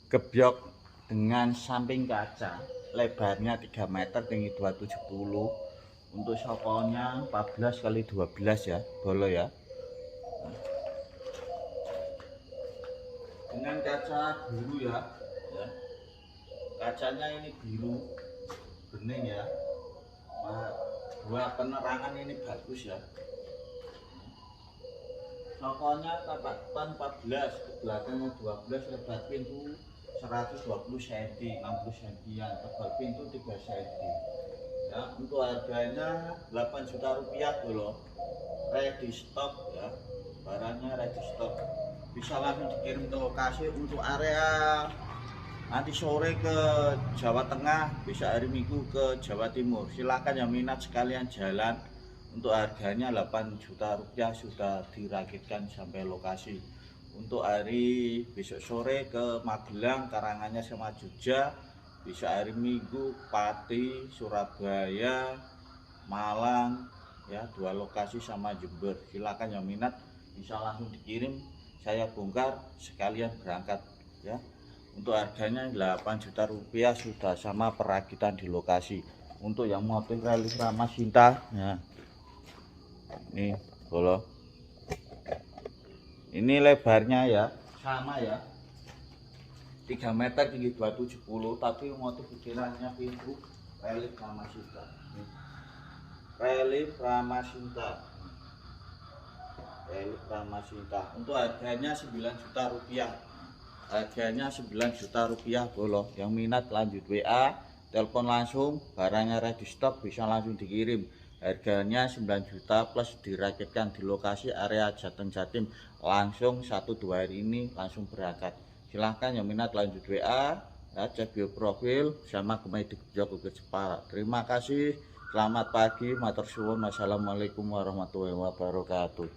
gebyok dengan samping kaca, lebarnya 3 meter, tinggi 270. Untuk sokonya 14 kali 12 ya, bolo ya. Dengan kaca biru ya. Kacanya ini biru bening ya. Buat penerangan ini bagus ya. Sokonya tapakan 14, ke belakangnya 12, lebar pintu 120 cm, 60 cm, tebal pintu 3 cm. Ya, untuk harganya 8 juta rupiah loh. Ready stock ya. Barangnya ready stock. Bisa langsung dikirim ke lokasi. Untuk area nanti sore ke Jawa Tengah, bisa hari Minggu ke Jawa Timur. Silakan yang minat sekalian jalan. Untuk harganya 8 juta rupiah sudah dirakitkan sampai lokasi. Untuk hari besok sore ke Magelang, Karanganyar sama Jogja. Bisa hari Minggu Pati, Surabaya, Malang ya, 2 lokasi sama Jember. Silakan yang minat bisa langsung dikirim, saya bongkar sekalian berangkat ya. Untuk harganya 8 juta rupiah sudah sama perakitan di lokasi. Untuk yang motif relief Rama Sinta ya, ini bolo ini lebarnya ya sama ya, 3 meter, tinggi 270, tapi motif ukirannya pintu relief Rama Sinta. Relief Rama Sinta, relief Rama Sinta. Untuk harganya 9 juta rupiah. Harganya 9 juta rupiah bolo. Yang minat lanjut WA, telepon langsung, barangnya ready stock, bisa langsung dikirim. Harganya 9 juta plus dirakitkan di lokasi area Jateng Jatim. Langsung 1-2 hari ini langsung berangkat. Silahkan yang minat lanjut WA ya, cek bio profil sama Gemedik Joko Jepara. Terima kasih, selamat pagi, matur suwun, wassalamualaikum warahmatullahi wabarakatuh.